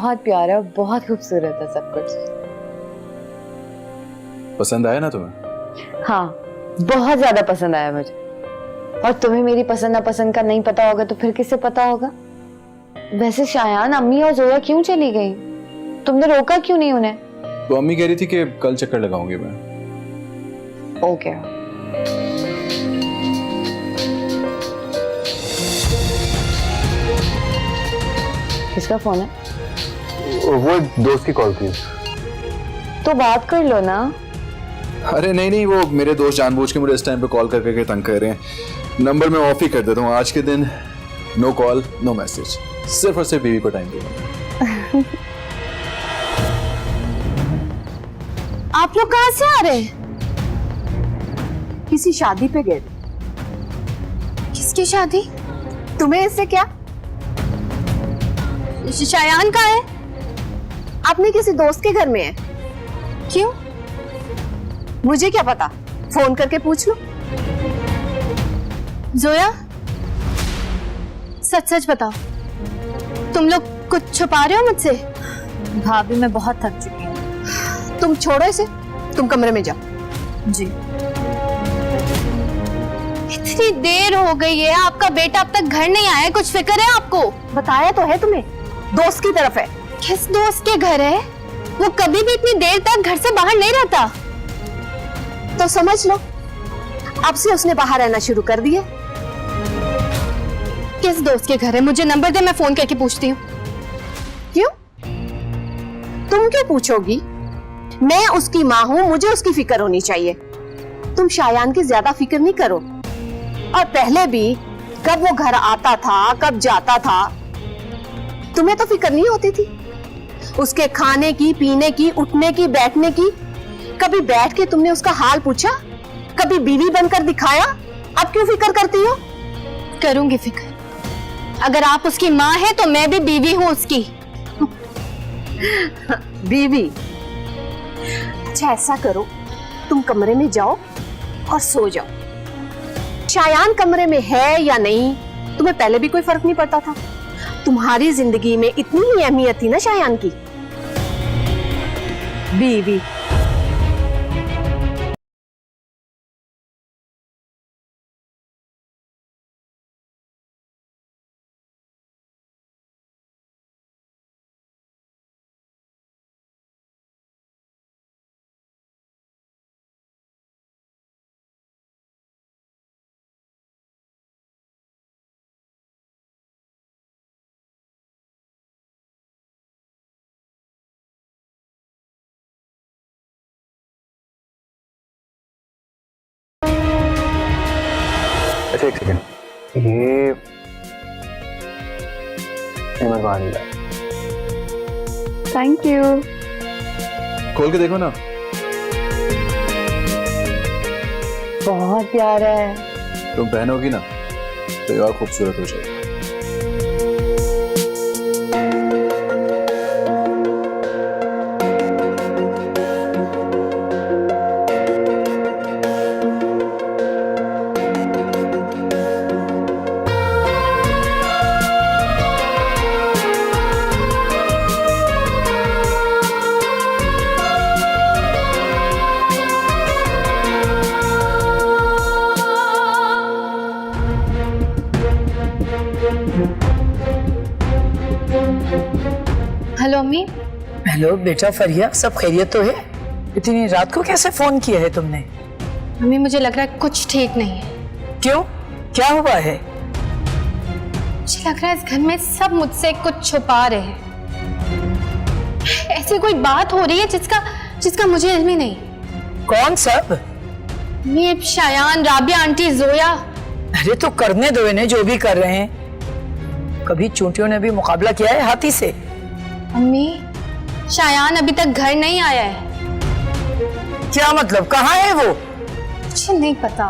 बहुत प्यारा, बहुत खूबसूरत है सब कुछ। पसंद आया ना तुम्हें? हाँ, बहुत ज्यादा पसंद आया मुझे। और तुम्हें मेरी पसंद नापसंद का नहीं पता होगा तो फिर किसे पता होगा? वैसे शायान, अम्मी और जोया क्यों चली गई? तुमने रोका क्यों नहीं उन्हें? तो अम्मी कह रही थी कि कल चक्कर लगाऊंगी मैं। ओके। किसका फोन है? वो दोस्त की कॉल थी। तो बात कर लो ना। अरे नहीं नहीं, वो मेरे दोस्त जानबूझ के मुझे इस टाइम पे कॉल करके तंग कर रहे हैं। नंबर मैं ऑफ ही कर देता हूँ आज के दिन। नो कॉल नो मैसेज, सिर्फ और सिर्फ बीवी को टाइम दूंगा। आप लोग कहाँ से आ रहे हैं? किसी शादी पे गए? किसकी शादी? तुम्हें इससे क्या? शायान कहाँ है? आपने किसी दोस्त के घर में है? क्यों? मुझे क्या पता, फोन करके पूछ लो। जोया, सच सच बताओ, तुम लोग कुछ छुपा रहे हो मुझसे? भाभी, मैं बहुत थक चुकी हूँ। तुम छोड़ो इसे, तुम कमरे में जाओ। जी। इतनी देर हो गई है, आपका बेटा अब तक घर नहीं आया, कुछ फिक्र है आपको? बताया तो है तुम्हें, दोस्त की तरफ है। किस दोस्त के घर है? वो कभी भी इतनी देर तक घर से बाहर नहीं रहता। तो समझ लो, अब से उसने बाहर रहना शुरू कर दिया। किस दोस्त के घर है? मुझे नंबर दे, मैं फोन करके पूछती हूँ। क्यों? तुम क्यों पूछोगी? मैं उसकी माँ हूँ, मुझे उसकी फिक्र होनी चाहिए। तुम शायान की ज्यादा फिक्र नहीं करो। और पहले भी कब वो घर आता था, कब जाता था, तुम्हें तो फिक्र नहीं होती थी उसके खाने की, पीने की, उठने की, बैठने की? कभी बैठ के तुमने उसका हाल पूछा? कभी बीवी बनकर दिखाया? अब क्यों फिक्र करती हो? करूंगी फिक्र। अगर आप उसकी माँ हैं तो मैं भी बीवी हूँ उसकी। बीवी? अच्छा ऐसा करो, तुम कमरे में जाओ और सो जाओ। शायान कमरे में है या नहीं, तुम्हें पहले भी कोई फर्क नहीं पड़ता था। तुम्हारी जिंदगी में इतनी ही अहमियत थी ना शायान की। बीवी। अच्छा एक सेकंड, ये मैं बाहर ही लाया। Thank you. खोल के देखो ना। बहुत प्यारा है। तुम पहनोगी ना तो ये और खूबसूरत हो जाएगी। हेलो अम्मी। हेलो बेटा फरिया, सब खैरियत तो है? इतनी रात को कैसे फोन किया है तुमने? अम्मी, मुझे लग रहा है कुछ ठीक नहीं है। क्यों, क्या हुआ है? मुझे लग रहा है इस घर में सब मुझसे कुछ छुपा रहे हैं। ऐसी कोई बात हो रही है जिसका मुझे इल्म ही नहीं। कौन सब? ये शायान, राबिया आंटी, जोया। अरे तो करने दो इन्हें जो भी कर रहे हैं। कभी चूंटियों ने भी मुकाबला किया है हाथी से? अम्मी, शायान अभी तक घर नहीं आया है। क्या मतलब, कहाँ है वो? मुझे नहीं पता।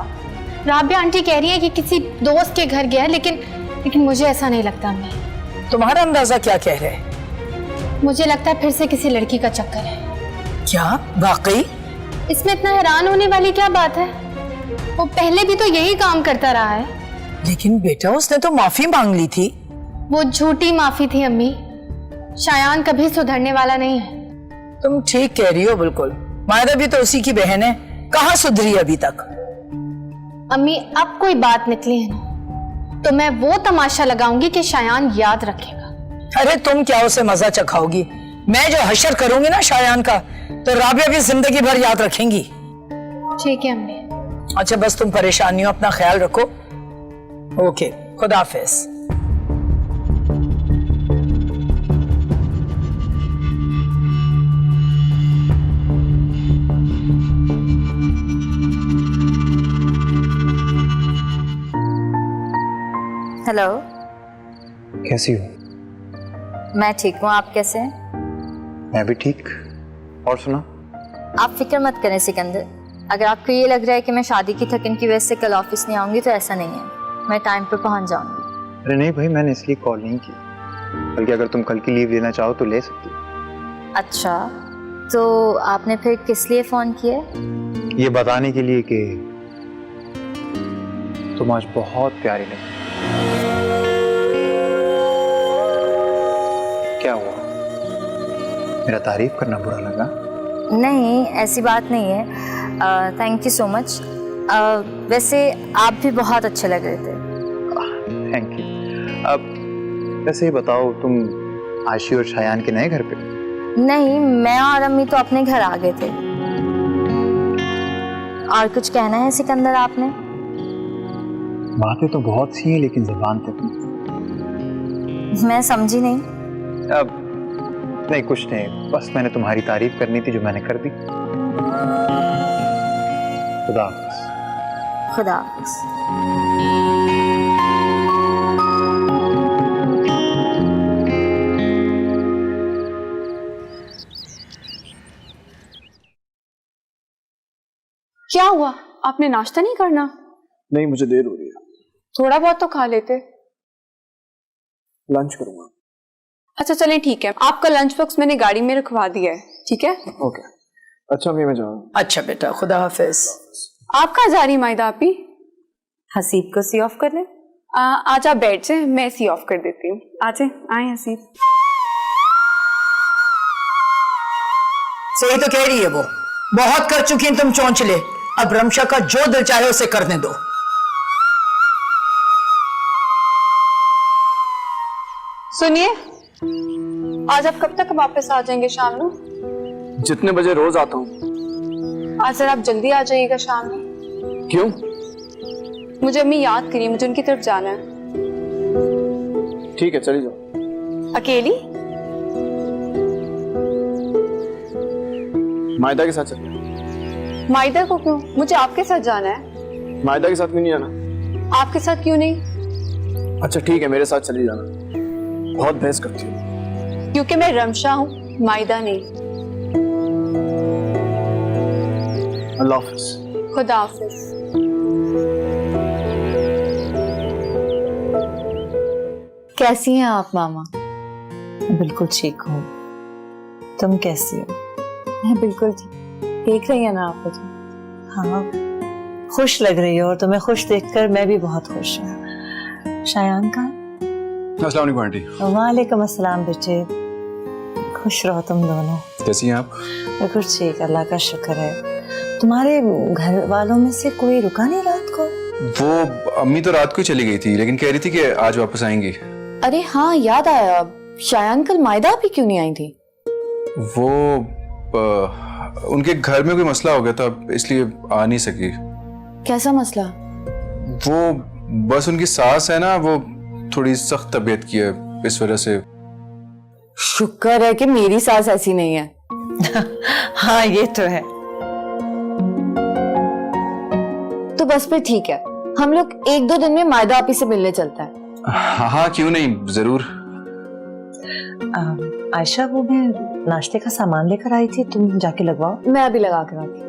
राबिया आंटी कह रही है कि किसी दोस्त के घर गया है, लेकिन मुझे ऐसा नहीं लगता अम्मी। तुम्हारा अंदाजा क्या कह रहे हैं? मुझे लगता है फिर से किसी लड़की का चक्कर है। क्या वाकई? इसमें इतना हैरान होने वाली क्या बात है? वो पहले भी तो यही काम करता रहा है। लेकिन बेटा उसने तो माफी मांग ली थी। वो झूठी माफी थी अम्मी। शायान कभी सुधरने वाला नहीं है। तुम ठीक कह रही हो बिल्कुल। मायदा भी तो उसी की बहन है, कहाँ सुधरी अभी तक। अम्मी अब कोई बात निकली है ना तो मैं वो तमाशा लगाऊंगी कि शायान याद रखेगा। अरे तुम क्या उसे मजा चखाओगी? मैं जो हशर करूंगी ना शायान का, तो राबिया भी जिंदगी भर याद रखेंगी। ठीक है अम्मी। अच्छा बस तुम परेशान नहीं हो, अपना ख्याल रखो। ओके, खुदा हाफिज। हेलो। कैसी हो? मैं ठीक हूँ, आप कैसे हैं? मैं भी ठीक। और सुना? आप फिक्र मत करें सिकंदर, अगर आपको ये लग रहा है कि मैं शादी की थकन की वजह से कल ऑफिस नहीं आऊंगी तो ऐसा नहीं है, मैं टाइम पर पहुंच जाऊंगी। अरे नहीं भाई, मैंने इसलिए कॉल नहीं की, बल्कि अगर तुम कल की लीव लेना चाहो तो ले सकती हो। अच्छा, तो आपने फिर किस लिए फोन किया? ये बताने के लिए कि तुम आज बहुत प्यारी लगी। क्या हुआ? मेरा तारीफ करना बुरा लगा? नहीं, ऐसी बात नहीं है। Thank you so much. वैसे आप भी बहुत अच्छे लग रहे थे। Thank you. अब वैसे ही बताओ, तुम आशी और शायान के नए घर पे? नहीं, मैं और अम्मी तो अपने घर आ गए थे। और कुछ कहना है सिकंदर आपने? बातें तो बहुत सी हैं, लेकिन जुबान पे तुम। मैं समझी नहीं। अब नहीं, कुछ नहीं, बस मैंने तुम्हारी तारीफ करनी थी जो मैंने कर दी। खुदा हाफिज। खुदा हाफिज। क्या हुआ? आपने नाश्ता नहीं करना? नहीं, मुझे देर हो रही है। थोड़ा बहुत तो खा लेते। लंच करूंगा। अच्छा चलें, ठीक है, आपका लंच बॉक्स मैंने गाड़ी में रखवा दिया है, ठीक है? ओके। अच्छा मैं जाऊँ। अच्छा बेटा, खुदा हाफिज। आप कहाँ जा रही मायदा आपी? हसीब को सी ऑफ कर ले। आज आप बैठ जाए, मैं सी ऑफ कर देती हूँ। आजे आए हसीब। सही तो कह रही है वो, बहुत कर चुकी हैं तुम चौंचले। अब रमशा का जो दिल चाहे उसे करने दो। सुनिए, आज आप कब तक वापस आ जाएंगे? शाम में? जितने बजे रोज आता हूँ। आज सर आप जल्दी आ जाइएगा शाम में। क्यों? मुझे अम्मी याद करिए, मुझे उनकी तरफ जाना है। ठीक है, चली जाओ। अकेली? मायदा के साथ चलिए। मायदा को क्यों? मुझे आपके साथ जाना है। मायदा के साथ क्यों नहीं आना? आपके साथ क्यों नहीं? अच्छा ठीक है, मेरे साथ चली जाना। बहुत बहस करती हूँ। क्योंकि मैं रमशा हूँ, मायदा नहीं। अल्लाह हाफिज। खुदा हाफिज। कैसी हैं आप मामा? बिल्कुल ठीक हूँ, तुम कैसी हो? मैं बिल्कुल ठीक। देख रही हैं ना आप मुझे? हाँ, खुश लग रही हो और तुम्हें खुश देखकर मैं भी बहुत खुश हूँ। शायान का? अस्सलाम वालेकुम आंटी। वालेकुम अस्सलाम बेटे, खुश रहो तुम दोनों। कैसी हैं आप? बिल्कुल ठीक, अल्लाह का शुक्र है। तुम्हारे घर वालों में से कोई रुका नहीं रात को? वो अम्मी तो रात को ही चली गई थी, लेकिन कह रही थी कि आज वापस आएंगी। अरे हाँ, याद आया, शायान कल मायदा भी क्यों नहीं आई थी? वो उनके घर में कोई मसला हो गया था, इसलिए आ नहीं सकी। कैसा मसला? वो बस उनकी सास है ना, वो थोड़ी सख्त तबीयत की है, इस वजह से। शुक्र है कि मेरी सास ऐसी नहीं है। हाँ ये तो है। तो बस फिर ठीक है, हम लोग 1-2 दिन में मायदा आपी से मिलने चलता है। हाँ हाँ, क्यों नहीं, जरूर। आयशा, वो मैं नाश्ते का सामान लेकर आई थी, तुम जाके लगवाओ। मैं अभी लगा कर आती।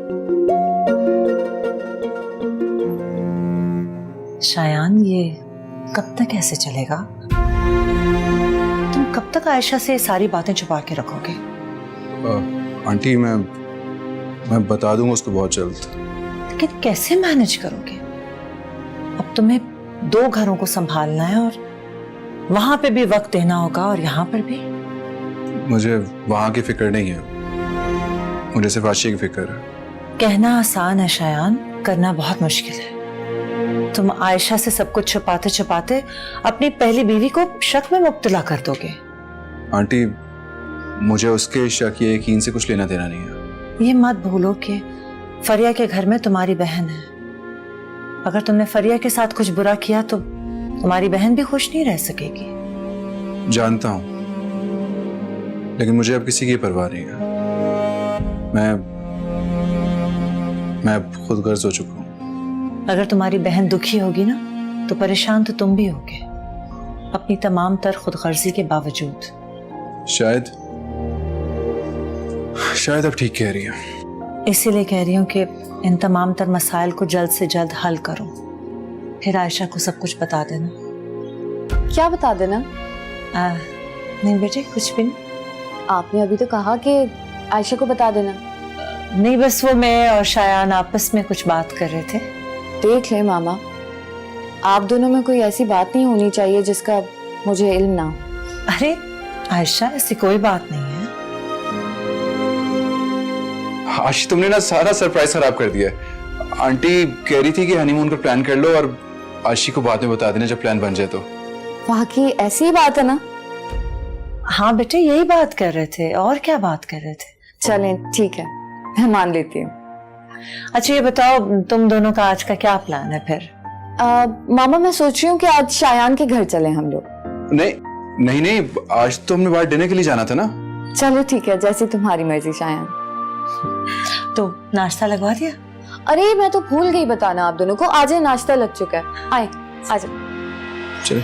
शायान, ये कब तक ऐसे चलेगा? तुम कब तक आयशा से सारी बातें छुपा के रखोगे? आंटी मैं बता दूंगा उसको बहुत जल्द। लेकिन कैसे मैनेज करोगे? अब तुम्हें 2 घरों को संभालना है और वहां पे भी वक्त देना होगा और यहाँ पर भी। मुझे वहां की फिक्र नहीं है, मुझे सिर्फ आशी की फिक्र है। कहना आसान है शायान, करना बहुत मुश्किल है। तुम आयशा से सब कुछ छुपाते छुपाते अपनी पहली बीवी को शक में मुब्तला कर दोगे। आंटी, मुझे उसके शक या यकीन से कुछ लेना देना नहीं है। ये मत भूलो कि फरिया के घर में तुम्हारी बहन है। अगर तुमने फरिया के साथ कुछ बुरा किया तो तुम्हारी बहन भी खुश नहीं रह सकेगी। जानता हूं, लेकिन मुझे अब किसी की परवाह नहीं है। मैं अब खुद गर्ज हो चुका हूं। अगर तुम्हारी बहन दुखी होगी ना तो परेशान तो तुम भी होगे, अपनी तमाम तर खुदगर्जी के बावजूद। शायद अब ठीक कह रही है। इसीलिए कह रही हूँ कि इन तमाम तर मसाइल को जल्द से जल्द हल करो, फिर आयशा को सब कुछ बता देना। क्या बता देना? नहीं बेटे, कुछ भी नहीं। आपने अभी तो कहा कि आयशा को बता देना। नहीं, बस वो मैं और शायान आपस में कुछ बात कर रहे थे। देख ले मामा, आप दोनों में कोई ऐसी बात नहीं होनी चाहिए जिसका मुझे इल्म ना हो। अरे आयशा, ऐसी कोई बात नहीं है। आशी, तुमने ना सारा सरप्राइज खराब कर दिया है। आंटी कह रही थी कि हनीमून का प्लान कर लो और आशी को बाद में बता देना जब प्लान बन जाए तो। वाकई ऐसी ही बात है ना? हाँ बेटे, यही बात कर रहे थे, और क्या बात कर रहे थे। चलें, ठीक है, मैं मान लेती हूँ। अच्छा ये बताओ, तुम दोनों का आज का क्या प्लान है फिर? मामा, मैं सोच रही हूँ कि आज शायान के घर चलें हम लोग। नहीं, आज तो हमने बाहर डिनर के लिए जाना था ना। चलो ठीक है, जैसी तुम्हारी मर्जी शायान। तो नाश्ता लगवा दिया? अरे मैं तो भूल गई बताना आप दोनों को, आज नाश्ता लग चुका है। आए, आ जाओ। चले।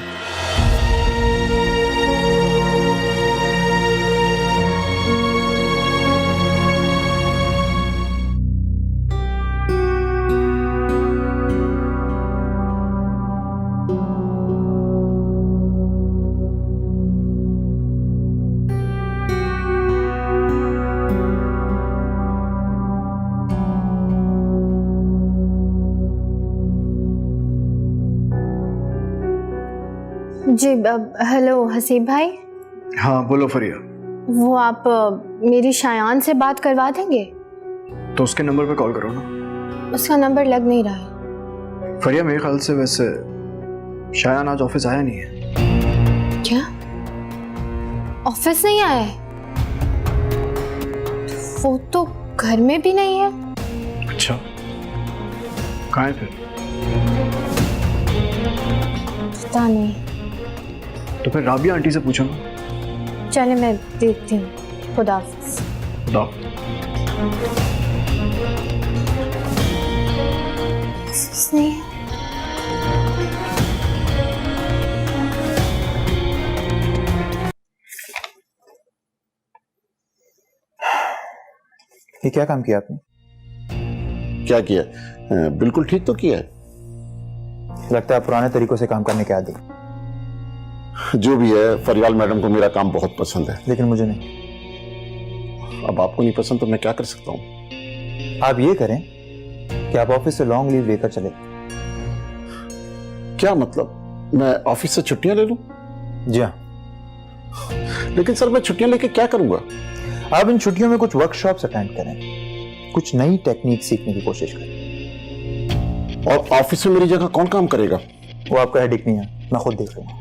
जी हेलो हसीब भाई। हाँ बोलो फरिया। वो आप मेरी शायान से बात करवा देंगे? तो उसके नंबर पे कॉल करो ना। उसका नंबर लग नहीं रहा है। फरिया, मेरे ख्याल से वैसे शायान आज ऑफिस आया नहीं है। क्या? ऑफिस नहीं आया है? वो तो घर में भी नहीं है। अच्छा, कहाँ है फिर? पता नहीं। तो फिर राबिया आंटी से पूछो ना। चले, मैं देखती हूँ। खुदा हाफिज़। खुदा। नहीं। ये क्या काम किया आपने? क्या किया? बिल्कुल ठीक तो किया है। लगता है पुराने तरीकों से काम करने के आदी। जो भी है, फरियाल मैडम को मेरा काम बहुत पसंद है। लेकिन मुझे नहीं। अब आपको नहीं पसंद तो मैं क्या कर सकता हूँ? आप ये करें कि आप ऑफिस से लॉन्ग लीव लेकर चले। क्या मतलब? मैं ऑफिस से छुट्टियां ले लूं? जी हाँ। लेकिन सर, मैं छुट्टियां लेके क्या करूंगा? आप इन छुट्टियों में कुछ वर्कशॉप्स अटेंड करें, कुछ नई टेक्निक सीखने की कोशिश करें। और ऑफिस में मेरी जगह कौन काम करेगा? वो आपका हेडेक नहीं है, मैं खुद देख लूंगा।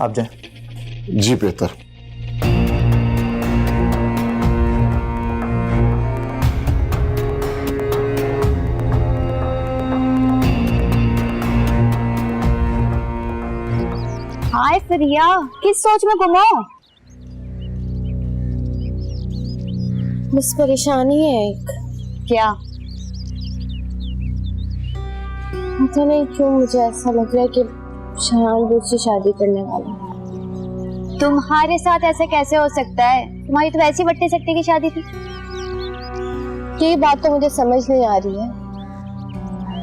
आप जाएं। जी बेहतर। हाय फरिया, किस सोच में गुम हो? बस परेशानी है एक। क्या? पता नहीं क्यों मुझे ऐसा लग रहा है कि शायान दूसरी शादी करने वाला है। तुम्हारे साथ ऐसे कैसे हो सकता है? तुम्हारी तो वैसी बट्टे सट्टे की शादी थी। ये बात तो मुझे समझ नहीं आ रही है,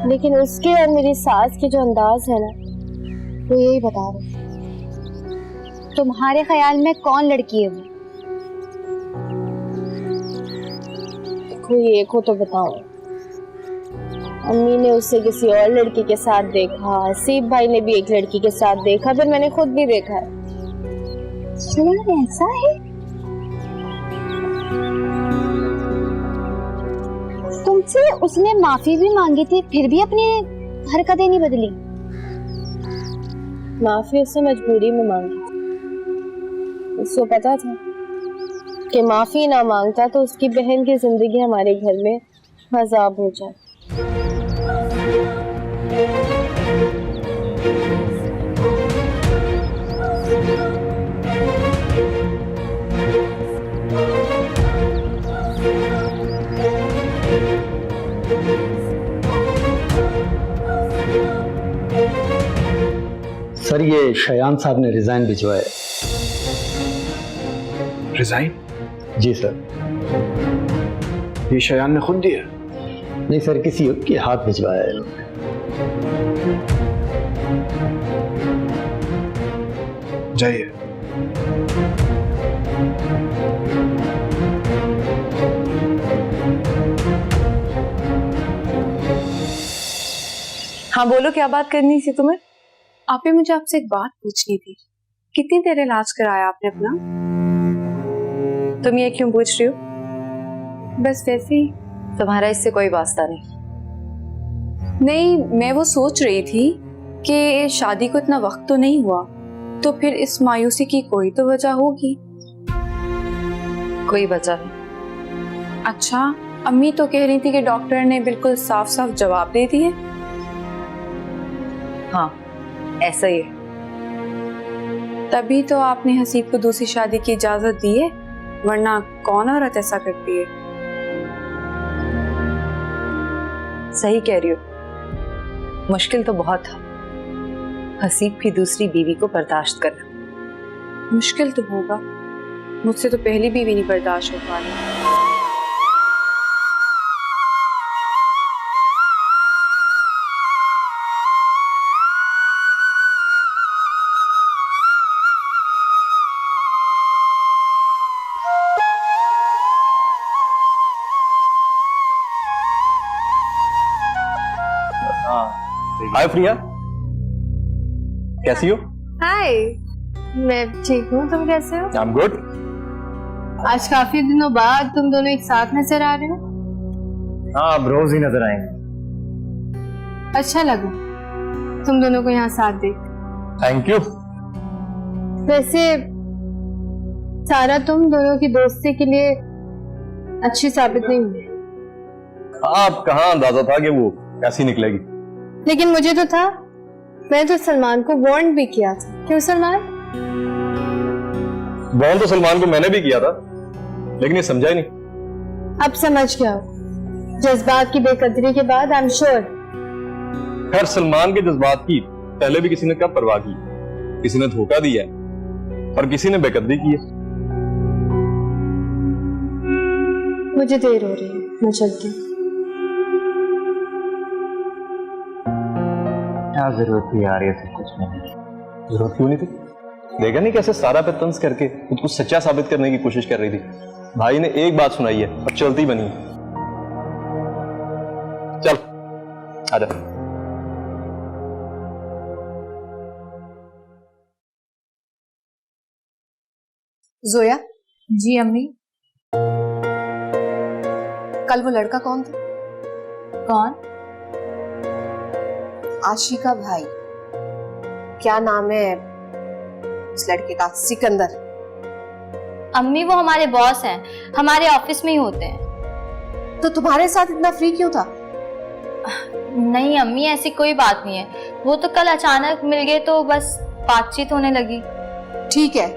लेकिन उसके और मेरी सास के जो अंदाज है ना, वो यही बता रहे। तुम्हारे ख्याल में कौन लड़की है वो? कोई एक हो तो बताओ। अम्मी ने उसे किसी और लड़की के साथ देखा, हसीब भाई ने भी एक लड़की के साथ देखा, फिर मैंने खुद भी देखा है। शायद ऐसा है? मुझसे उसने माफी भी मांगी थी, फिर भी अपनी हरकतें नहीं बदली। माफी उससे मजबूरी में मांगी थी। उसको पता था कि माफी ना मांगता तो उसकी बहन की जिंदगी हमारे घर में अजाब हो जाए। सर, ये शयान साहब ने रिजाइन भिजवाया। रिजाइन? जी सर। ये शयान ने खुद दिया? नहीं सर, किसी के हाथ भिजवाया है इन्होंने। जाइए। हाँ बोलो, क्या बात करनी थी तुम्हें? आपने मुझे आपसे एक बात पूछनी थी। कितनी देर इलाज कराया आपने अपना? तुम ये क्यों पूछ रही हो? बस वैसे ही। तुम्हारा इससे कोई वास्ता नहीं। नहीं, मैं वो सोच रही थी कि शादी को इतना वक्त तो नहीं हुआ, तो फिर इस मायूसी की कोई तो वजह होगी। कोई वजह नहीं। अच्छा, अम्मी तो कह रही थी कि डॉक्टर ने बिल्कुल साफ साफ जवाब दे दिए। हाँ, ऐसा ही है। तभी तो आपने हसीब को दूसरी शादी की इजाजत दी है, वरना कौन औरत ऐसा करती है? सही कह रही हो। मुश्किल तो बहुत था हसीब की दूसरी बीवी को बर्दाश्त करना। मुश्किल तो होगा, मुझसे तो पहली बीवी नहीं बर्दाश्त हो पा रही। हाय प्रिया, कैसी हो? हाय, मैं ठीक हूँ, तुम कैसे हो? I am good. आज काफी दिनों बाद तुम दोनों एक साथ नजर आ रहे हो। हाँ, अब रोज ही नजर आएंगे। अच्छा लगा तुम दोनों को यहाँ साथ देख। Thank you. वैसे सारा तुम दोनों की दोस्ती के लिए अच्छी साबित नहीं हुई, आप कहाँ अंदाजा था कि वो ऐसी निकलेगी? लेकिन मुझे तो था। मैंने तो सलमान को वार्न भी किया था। क्यों सलमान? वार्न तो सलमान को मैंने भी किया था, लेकिन ये समझा ही नहीं। अब समझ गया हो। जज्बात की बेकदरी के बाद आई एम श्योर। खैर, सलमान के जज्बात की पहले भी किसी ने कब परवाह की? किसी ने धोखा दिया और किसी ने बेकदरी की है। मुझे देर हो रही है, मैं चलती हूँ। क्या जरूरत थी यार, ये सब कुछ नहीं। जरूरत क्यों नहीं थी? देखा नहीं कैसे सारा पे तंज करके खुद को सच्चा साबित करने की कोशिश कर रही थी। भाई ने एक बात सुनाई है और चलती बनी है। चल आजा। जोया, जी अम्मी। कल वो लड़का कौन था? कौन? आशी का भाई। क्या नाम है उस लड़के का? सिकंदर। अम्मी वो हमारे बॉस हैं, हमारे ऑफिस में ही होते हैं। तो तुम्हारे साथ इतना फ्री क्यों था? नहीं अम्मी, ऐसी कोई बात नहीं है। वो तो कल अचानक मिल गए तो बस बातचीत होने लगी। ठीक है,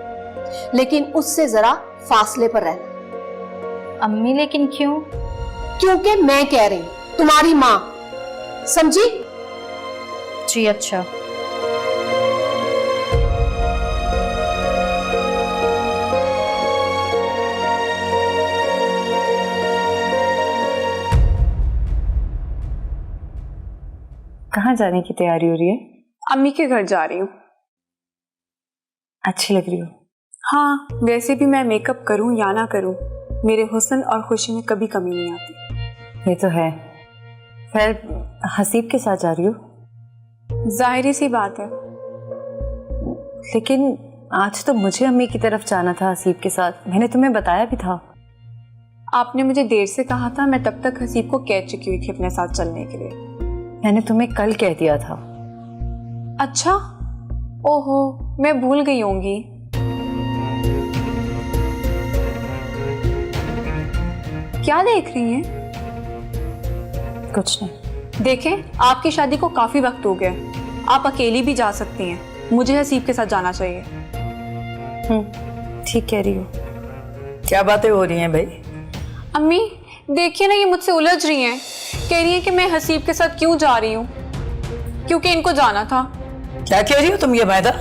लेकिन उससे जरा फासले पर रहना। अम्मी लेकिन क्यों? क्योंकि मैं कह रही हूं, तुम्हारी माँ, समझी? जी अच्छा। कहाँ जाने की तैयारी हो रही है? अम्मी के घर जा रही हूँ। अच्छी लग रही हो। हाँ, वैसे भी मैं मेकअप करूँ या ना करूँ, मेरे हुस्न और खुशी में कभी कमी नहीं आती। ये तो है। खैर, हसीब के साथ जा रही हो? जाहिर सी बात है। लेकिन आज तो मुझे अम्मी की तरफ जाना था हसीब के साथ। मैंने तुम्हें बताया भी था। आपने मुझे देर से कहा था, मैं तब तक हसीब को कह चुकी हुई थी अपने साथ चलने के लिए। मैंने तुम्हें कल कह दिया था। अच्छा, ओहो, मैं भूल गई होंगी। क्या देख रही हैं? कुछ नहीं। देखें, आपकी शादी को काफी वक्त हो गया, आप अकेली भी जा सकती हैं, मुझे हसीब के साथ जाना चाहिए। ठीक कह रही हो। क्या बातें हो रही हैं भाई? अम्मी देखिए ना, ये मुझसे उलझ रही हैं, कह रही हैं कि मैं हसीब के साथ क्यों जा रही हूँ, क्योंकि इनको जाना था। क्या कह रही हो तुम ये मायदा?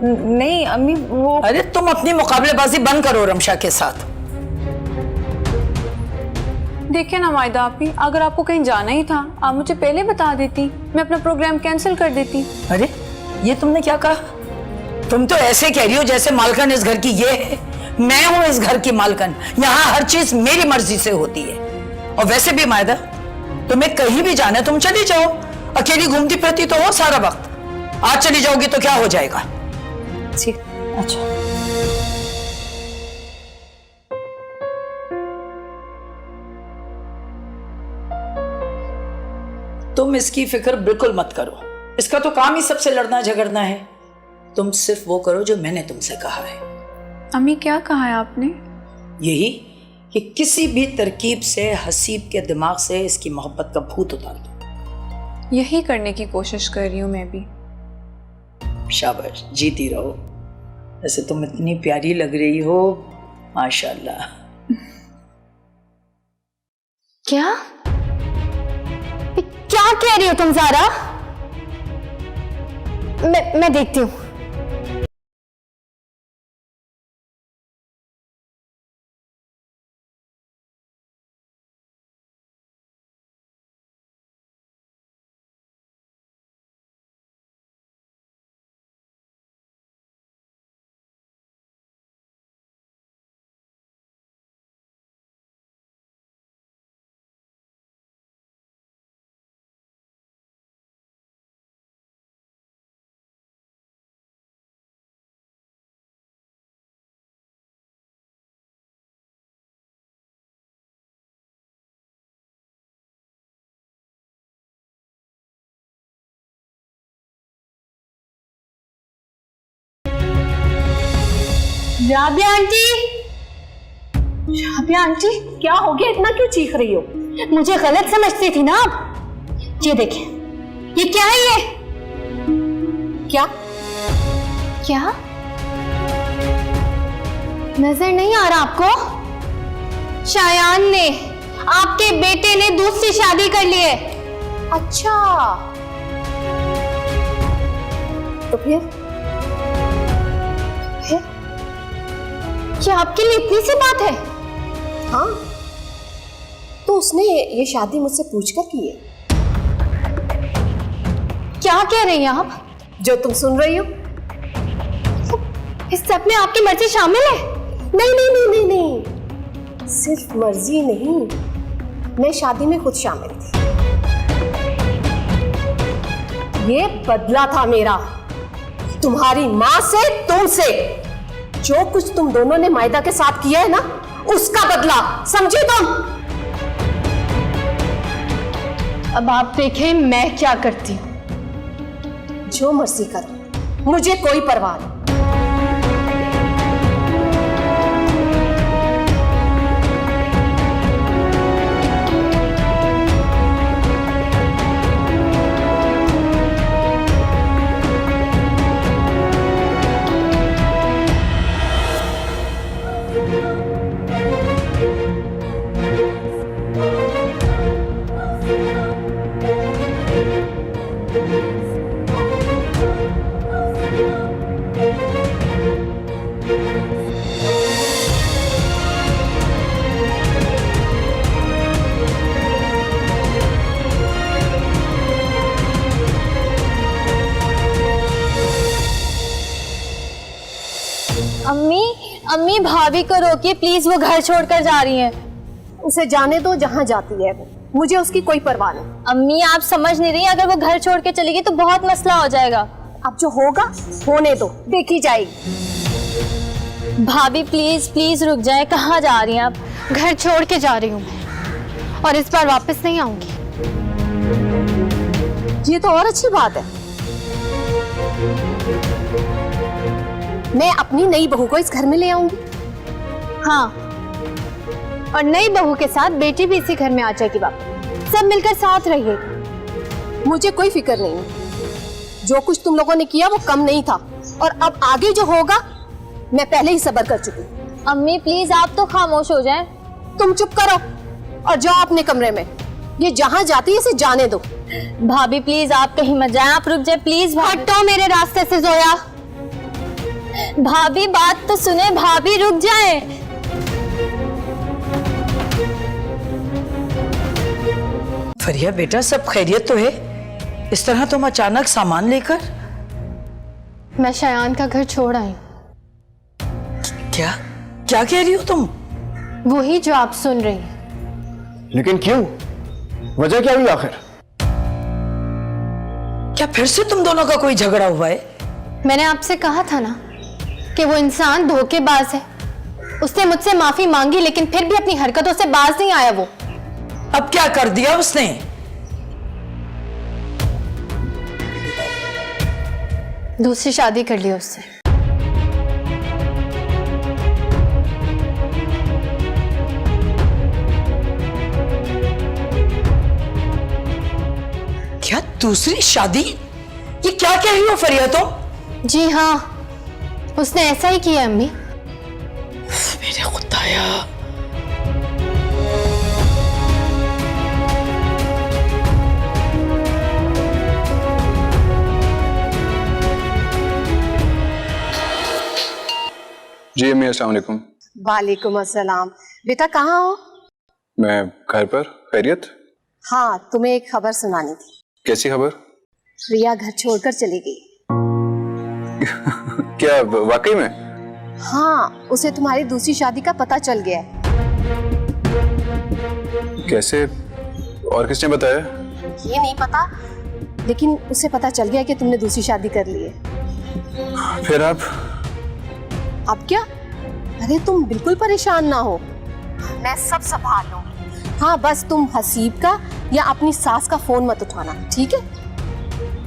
नहीं अम्मी, वो अरे तुम अपनी मुकाबलेबाजी बंद करो रमशा के साथ। देखिए ना मायदा आपी, अगर आपको कहीं जाना ही था आप मुझे पहले बता देती, मैं अपना प्रोग्राम कैंसिल कर देती। अरे ये तुमने क्या कहा? तुम तो ऐसे कह रही हो जैसे मालकन इस घर की ये है, मैं हूं इस घर की मालकन, यहाँ हर चीज मेरी मर्जी से होती है। और वैसे भी मायदा, तुम्हें कहीं भी जाना है तुम चली जाओ, अकेली घूमती फिरती तो हो सारा वक्त। आज चली जाओगी तो क्या हो जाएगा? ठीक। अच्छा तुम इसकी फिक्र बिल्कुल मत करो, इसका तो काम ही सबसे लड़ना झगड़ना है। तुम सिर्फ वो करो जो मैंने तुमसे कहा है। अम्मी क्या कहा है आपने? यही कि किसी भी तरकीब से हसीब के दिमाग से इसकी मोहब्बत का भूत उतार दो। यही करने की कोशिश कर रही हूँ मैं भी। शाबाश, जीती रहो। वैसे तुम इतनी प्यारी लग रही हो, माशाल्लाह। क्या क्या कह रही हो तुम ज़ारा? मैं देखती हूँ। राबिया आंटी, राबिया आंटी, क्या हो गया? इतना क्यों चीख रही हो? मुझे गलत समझती थी ना आप। ये देखिए, ये क्या है? ये क्या क्या नजर नहीं आ रहा आपको? शायान ने, आपके बेटे ने दूसरी शादी कर ली है। अच्छा, तो फिर क्या आपके लिए इतनी सी बात है? हाँ, तो उसने ये शादी मुझसे पूछकर की है। क्या कह रही हैं आप? जो तुम सुन रही हो। इस सब में आपकी मर्जी शामिल है? नहीं नहीं नहीं नहीं नहीं, सिर्फ मर्जी नहीं, मैं शादी में खुद शामिल थी। ये बदला था मेरा तुम्हारी माँ से, तुमसे। जो कुछ तुम दोनों ने मायदा के साथ किया है ना, उसका बदला, समझी तुम? अब आप देखें मैं क्या करती हूँ। जो मर्जी करो, मुझे कोई परवाह नहीं। अम्मी भाभी को रोकिए प्लीज, वो घर छोड़कर जा रही हैं। उसे जाने दो जहां जाती है वो, मुझे उसकी कोई परवाह नहीं। अम्मी आप समझ नहीं रही, अगर वो घर छोड़ के चली गई तो बहुत मसला हो जाएगा। अब जो होगा होने दो, देखी जाएगी। भाभी प्लीज प्लीज रुक जाए, कहाँ जा रही हैं आप? घर छोड़ के जा रही हूँ मैं, और इस बार वापस नहीं आऊंगी। ये तो और अच्छी बात है। मैं अपनी नई बहू को इस घर में ले आऊंगी। हाँ, और नई बहू के साथ बेटी भी इसी घर में आ जाएगी वापस। सब मिलकर साथ रहिएगा। मुझे कोई फिक्र नहीं है। जो कुछ तुम लोगों ने किया वो कम नहीं था, और अब आगे जो होगा मैं पहले ही सब्र कर चुकी हूँ। अम्मी प्लीज आप तो खामोश हो जाएं। तुम चुप करो और जाओ अपने कमरे में। ये जहाँ जाती है इसे जाने दो। भाभी प्लीज आप कहीं मत जाएं, आप रुक जाए प्लीज। हटो मेरे रास्ते से जोया। भाभी बात तो सुने, भाभी रुक जाए। फरिया बेटा, सब खैरियत तो है? इस तरह तुम अचानक सामान लेकर? मैं शयान का घर छोड़ आई। क्या क्या कह रही हो तुम? वही जो आप सुन रही हैं। लेकिन क्यों? वजह क्या हुई आखिर? क्या फिर से तुम दोनों का कोई झगड़ा हुआ है? मैंने आपसे कहा था ना कि वो इंसान धोखेबाज है। उसने मुझसे माफी मांगी लेकिन फिर भी अपनी हरकतों से बाज नहीं आया वो। अब क्या कर दिया उसने? दूसरी शादी कर ली उससे। क्या दूसरी शादी? ये क्या कह रही हो फरिया तुम? जी हाँ, उसने ऐसा ही किया अम्मी। मेरे खुदाया। जी अम्मी, अस्सलाम वालेकुम। वालेकुम अस्सलाम। बेटा कहाँ हो? मैं घर पर। खैरियत? हाँ, तुम्हें एक खबर सुनानी थी। कैसी खबर? रिया घर छोड़कर चली गई। क्या वाकई में? हाँ, उसे तुम्हारी दूसरी शादी का पता चल गया है। कैसे और किसने बताया? ये नहीं पता, लेकिन उसे पता चल गया कि तुमने दूसरी शादी कर ली है। फिर आप? अब क्या? अरे तुम बिल्कुल परेशान ना हो, मैं सब संभाल लूंगी। हाँ, बस तुम हसीब का या अपनी सास का फोन मत उठाना, ठीक है?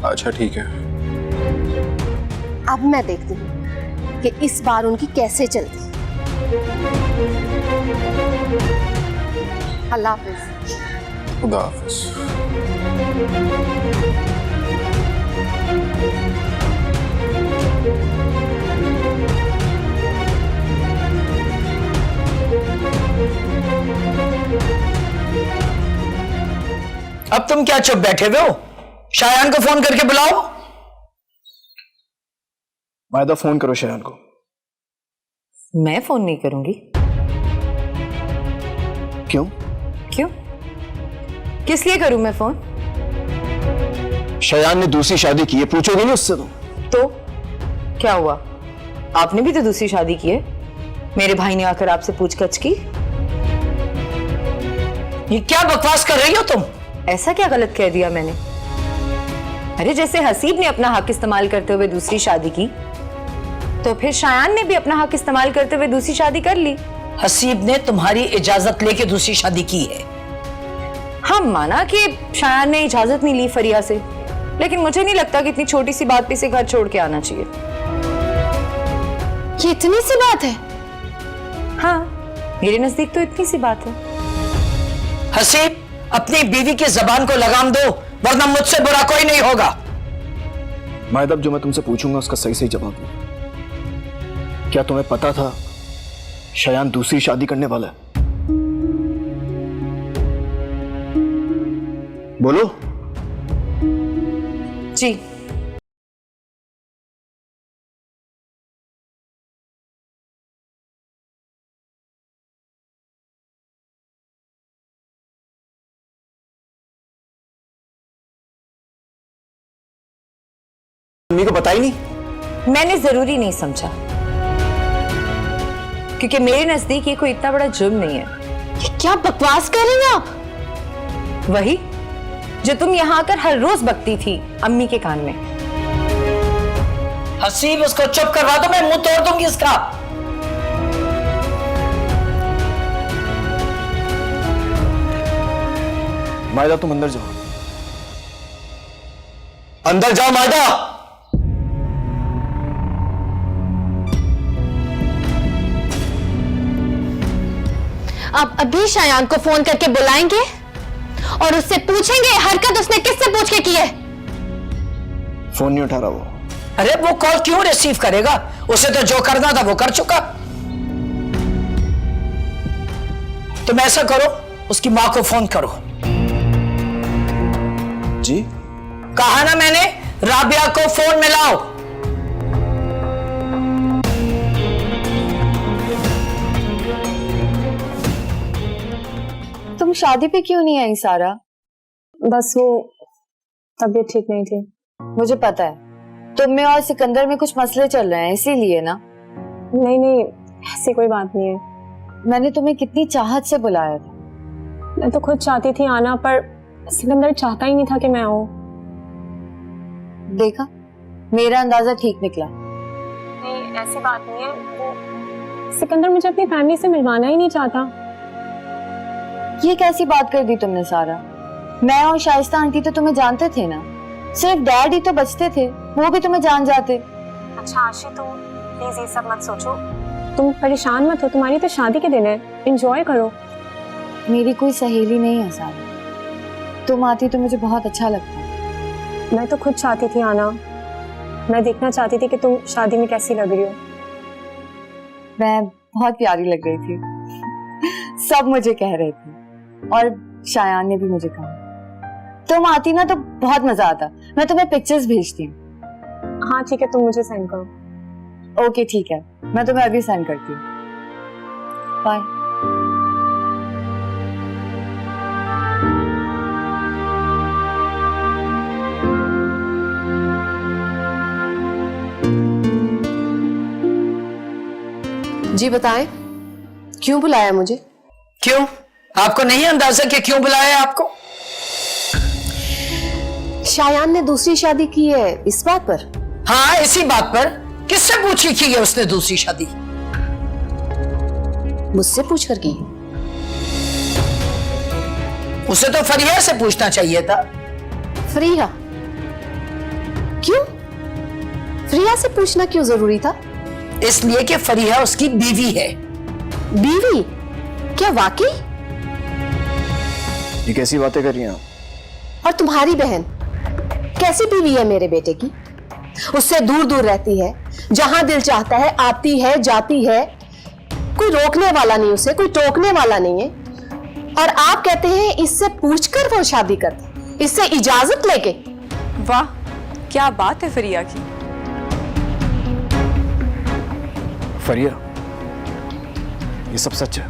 अच्छा ठीक है। अब मैं देखती हूँ कि इस बार उनकी कैसे चलती। अल्लाह हाफिज। खुदा हाफिज। अब तुम क्या चुप बैठे हुए हो? शायान को फोन करके बुलाओ। मायदा, फोन करो शयान को। मैं फोन नहीं करूंगी। क्यों? क्यों? किस लिए करूं मैं फोन? शयान ने दूसरी शादी की है, पूछोगे नहीं उससे? तो क्या हुआ? आपने भी तो दूसरी शादी की है। मेरे भाई ने आकर आपसे पूछगछ की। ये क्या बकवास कर रही हो तुम? ऐसा क्या गलत कह दिया मैंने? अरे जैसे हसीब ने अपना हक इस्तेमाल करते हुए दूसरी शादी की, तो फिर शायान ने भी अपना हक इस्तेमाल करते हुए दूसरी शादी कर ली। हसीब ने तुम्हारी इजाजत लेके दूसरी शादी की है। हम माना कि शायान ने इजाजत नहीं ली फरिया से, लेकिन मुझे नहीं लगता कि इतनी छोटी सी बात पे इसे घर छोड़ के आना चाहिए। ये इतनी सी बात है? हाँ, मेरे नजदीक तो इतनी सी बात है। हसीब, अपनी बीवी की जबान को लगाम दो, वरना मुझसे बुरा कोई नहीं होगा। मायदा, जो मैं तुमसे पूछूंगा उसका सही सही जवाब दो। क्या तुम्हें पता था शयान दूसरी शादी करने वाला है? बोलो। जी। मम्मी को पता ही नहीं? मैंने जरूरी नहीं समझा, क्योंकि मेरे नजदीक ये कोई इतना बड़ा जुर्म नहीं है। ये क्या बकवास कर रही हैं आप? वही जो तुम यहाँ आकर हर रोज बकती थी अम्मी के कान में। हसीब, उसको चुप करवा दो, मैं मुंह तोड़ दूंगी इसका। मायदा तुम अंदर जाओ, अंदर जाओ मायदा। आप अभी शायान को फोन करके बुलाएंगे और उससे पूछेंगे हरकत उसने किससे पूछ के की है। फोन नहीं उठा रहा वो। अरे वो कॉल क्यों रिसीव करेगा? उसे तो जो करना था वो कर चुका। तुम ऐसा करो, उसकी मां को फोन करो। जी? कहा ना मैंने, राबिया को फोन मिलाओ। तुम शादी पे क्यों नहीं आई सारा? बस वो तबीयत ठीक नहीं थी। मुझे पता है तुम में और सिकंदर में कुछ मसले चल रहे हैं, इसीलिए ना। नहीं नहीं, ऐसी कोई बात नहीं है। मैंने तुम्हें कितनी चाहत से बुलाया था। मैं तो खुद चाहती थी आना, पर सिकंदर चाहता ही नहीं था कि मैं आऊं। देखा, मेरा अंदाजा ठीक निकला। नहीं, ऐसी बात नहीं है। वो सिकंदर मुझे अपनी फैमिली से मिलवाना ही नहीं चाहता। ये कैसी बात कर दी तुमने सारा? मैं और शाइस्ता आंटी तो तुम्हें जानते थे ना, सिर्फ डैड ही तो बचते थे, वो भी तुम्हें जान जाते। अच्छा आशी, तुम प्लीज ये सब मत सोचो। तुम परेशान मत हो, तुम्हारी तो शादी के दिन है, एंजॉय करो। मेरी कोई सहेली नहीं है सारा, तुम आती तो मुझे बहुत अच्छा लगता। मैं तो खुद चाहती थी आना। मैं देखना चाहती थी कि तुम शादी में कैसी लग रही हो। मैं बहुत प्यारी लग रही थी, सब मुझे कह रहे थे, और शायान ने भी मुझे कहा। तुम आती ना तो बहुत मजा आता। मैं तुम्हें पिक्चर्स भेजती हूँ। हाँ ठीक है, तुम मुझे सेंड करो। ओके ठीक है, मैं तुम्हें अभी सेंड करती हूँ। बाय। जी बताएं, क्यों बुलाया मुझे? क्यों? आपको नहीं अंदाजा कि क्यों बुलाया आपको? शायान ने दूसरी शादी की है, इस बात पर? हाँ, इसी बात पर। किससे पूछी की है उसने दूसरी शादी? मुझसे पूछकर की। उसे तो फरिया से पूछना चाहिए था। फरिया? क्यों? फरिया से पूछना क्यों जरूरी था? इसलिए कि फरिया उसकी बीवी है। बीवी? क्या वाकई? ये कैसी बातें कर रही हैं आप? और तुम्हारी बहन कैसी बीवी है मेरे बेटे की? उससे दूर दूर रहती है, जहां दिल चाहता है आती है जाती है, कोई रोकने वाला नहीं, उसे कोई टोकने वाला नहीं है। और आप कहते हैं इससे पूछकर वो शादी करते, इससे इजाजत लेके? वाह, क्या बात है फरिया की। फरिया, ये सब सच है?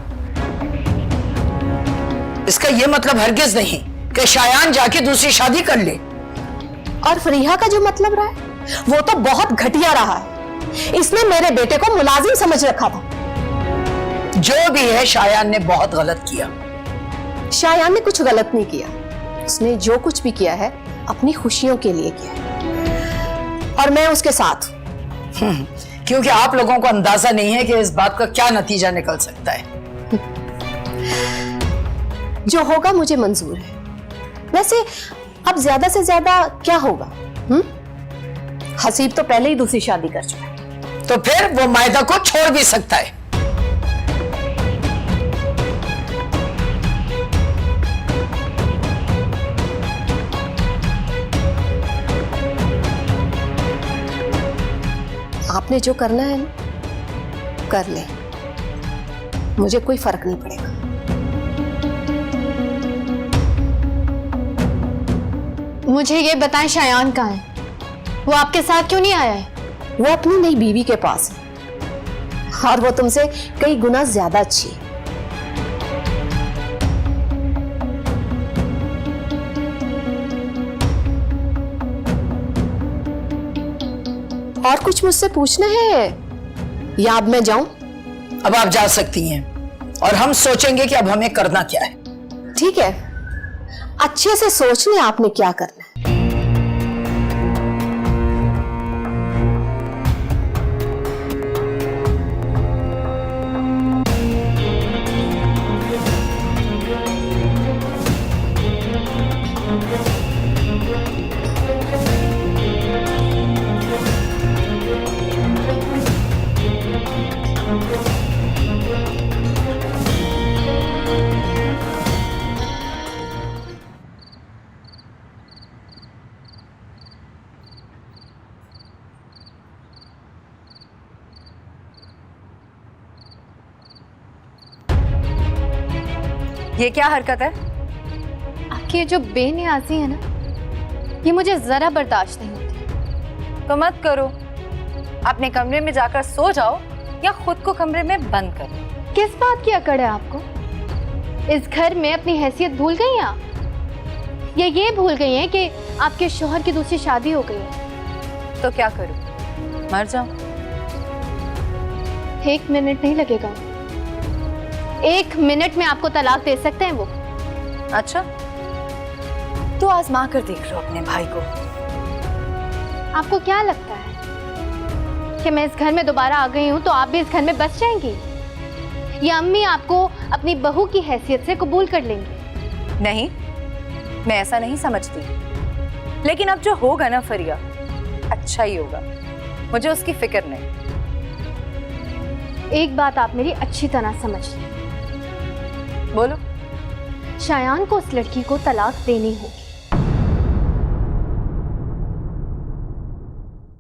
इसका ये मतलब हरगिज नहीं कि शायान जाके दूसरी शादी कर ले। और फरीहा का जो मतलब रहा है वो तो बहुत घटिया रहा है। इसने मेरे बेटे को मुलाजिम समझ रखा था। जो भी है, शायान ने बहुत गलत किया। शायान ने कुछ गलत नहीं किया। उसने जो कुछ भी किया है अपनी खुशियों के लिए किया है, और मैं उसके साथ। क्योंकि आप लोगों को अंदाजा नहीं है कि इस बात का क्या नतीजा निकल सकता है। जो होगा मुझे मंजूर है। वैसे अब ज्यादा से ज्यादा क्या होगा? हसीब तो पहले ही दूसरी शादी कर चुका है। तो फिर वो मायदा को छोड़ भी सकता है। आपने जो करना है ना, कर ले, मुझे कोई फर्क नहीं पड़ेगा। मुझे ये बताएं, शायान कहाँ है? वो आपके साथ क्यों नहीं आया है? वो अपनी नई बीवी के पास है, और वो तुमसे कई गुना ज्यादा अच्छी है। और कुछ मुझसे पूछना है या अब मैं जाऊं? अब आप जा सकती हैं, और हम सोचेंगे कि अब हमें करना क्या है। ठीक है, अच्छे से सोच लें आपने क्या करना है। ये क्या हरकत है? आपकी ये जो बेनियाजी है ना, ये मुझे जरा बर्दाश्त नहीं होती। तो मत करो, अपने कमरे में जाकर सो जाओ या खुद को कमरे में बंद करो। किस बात की अकड़ है आपको? इस घर में अपनी हैसियत भूल गई हैं आप? या ये भूल गई हैं कि आपके शौहर की दूसरी शादी हो गई है? तो क्या करूं, मर जाऊं? 1 मिनट नहीं लगेगा। 1 मिनट में आपको तलाक दे सकते हैं वो। अच्छा, तो आजमा कर देख लो अपने भाई को। आपको क्या लगता है कि मैं इस घर में दोबारा आ गई हूं तो आप भी इस घर में बस जाएंगी, या अम्मी आपको अपनी बहू की हैसियत से कबूल कर लेंगी? नहीं, मैं ऐसा नहीं समझती, लेकिन अब जो होगा ना फरिया, अच्छा ही होगा। मुझे उसकी फिक्र नहीं। एक बात आप मेरी अच्छी तरह समझ लें। बोलो। शायान को उस लड़की को तलाक देनी होगी।